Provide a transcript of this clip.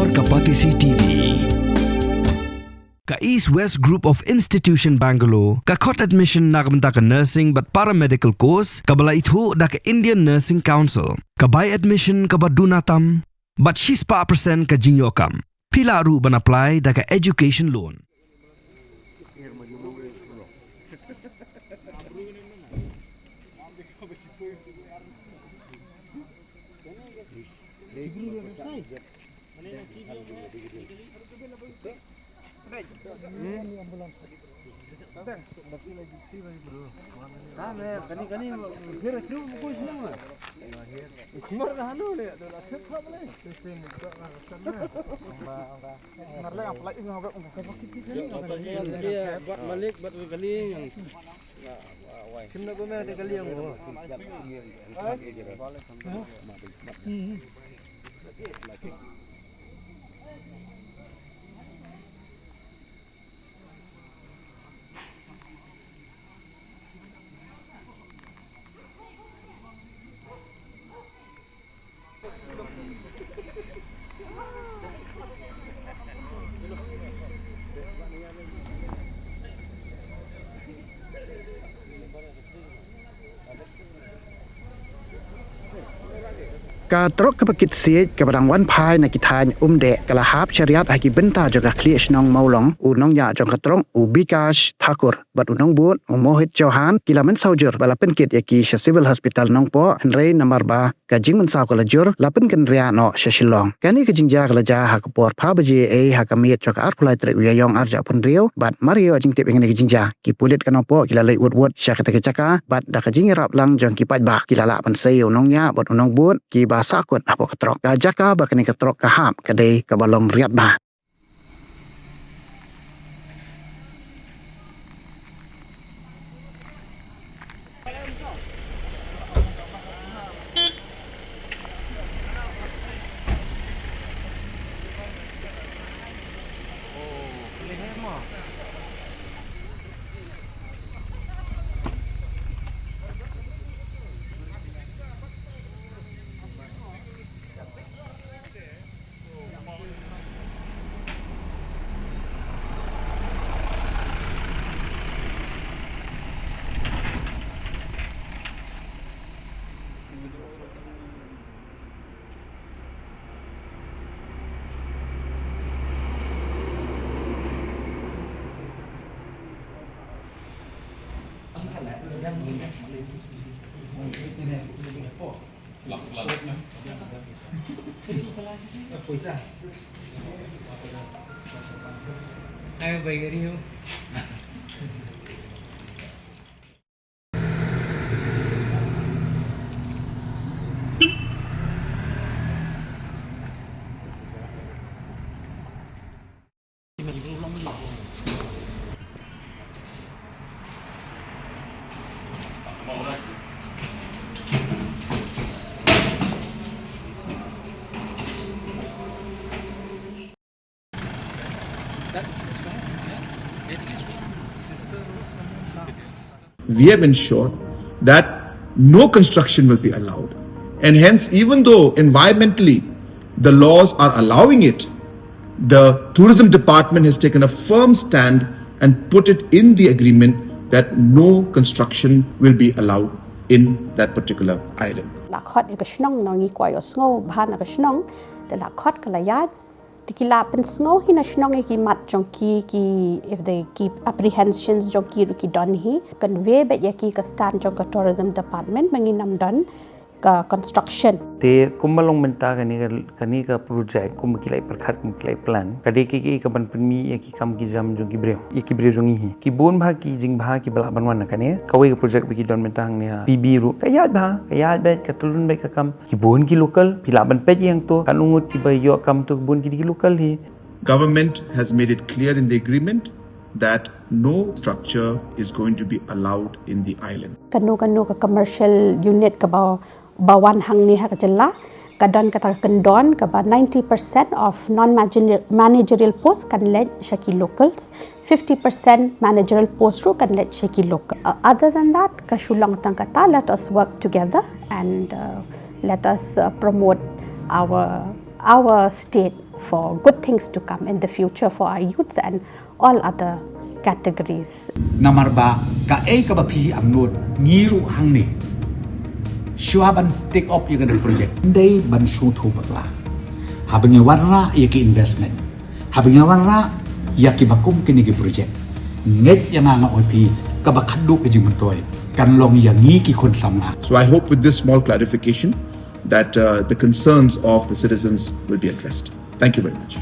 Lapor ke Patisi TV. Ka East West Group of Institution Bangalore, ka Kot Admission nak benta ke Nursing but Paramedical Course, ka bala itu dah ke Indian Nursing Council, ka Buy Admission ka Badunatam, but she's 4% ka Jingyokam. Pila ru ban apply dah ke Education Loan. Katrok kapakit siya kabarang wan pai na kitanya umde kalahap syariat haki benta juga klias nong maulong unong ya jong katrong Bikash Thakur bat unong bun Mohit Chauhan kilamen saujur balapen kit yaki sya civil hospital nong po henrei namar ba kajing men sau kalajur lapen kan ria no sya shillong kani kajing ja kalaja hakapor pa baji hakamit jok ar pulai trek uyayong arja pun rio bat mario jing tip ingin kajing ja ki pulit kanopo kilalai wud sya kata kecaka bat da kajing rap lang jong ki ba kilala pan sayo unong nya bat unong bun ki ba sakut apa ketrok jaka bakani ketrok kahap kadai kabalong riat ba Ayo bagi Rio. We have ensured that no construction will be allowed, and hence even though environmentally the laws are allowing it, the tourism department has taken a firm stand and put it in the agreement that no construction will be allowed in that particular island. Lakot yang kesenang nangi kuayo snow bahan yang kesenang, dan lakot kelayat dikila pen snow hina senang ki mat jongki ki if they keep apprehensions jongki ruki don hi convey bet yaki ke stan jong ke tourism department menginam don ke construction te kumalong menta kani ka project kum kilai perkhat kum kilai plan kade ki ka ban penmi yaki kam ki jam jong ki breu jong hi ki bon bha ki jing bha ki bala ban wan kane kawai ka project bagi don mentang ne pb ru kayat bet ka tulun bet ka kam ki bon ki local pila ban pet yang to kan ungut ki bay yo kam to bon ki local hi. Government has made it clear in the agreement that no structure is going to be allowed in the island. Kanu ka commercial unit ka bawan hang ni ha ka jella kadon kata kendon ka 90% of non-managerial posts kan let shaki locals, 50% managerial posts ru kan let shaki local. Other than that, ka shulang tang kata let us work together and let us promote our state for good things to come in the future for our youths and all other categories. Namarba ka ka bapi amnod ngiru hangni. Shuaban take up yung project. Day ban thu bakla. Habang warra yaki investment. Habang warra yaki bakum kini project. Net yang nga opi kabakaduk di mantoy. Kan long yang ki kon samla. So I hope with this small clarification that the concerns of the citizens will be addressed. Thank you very much.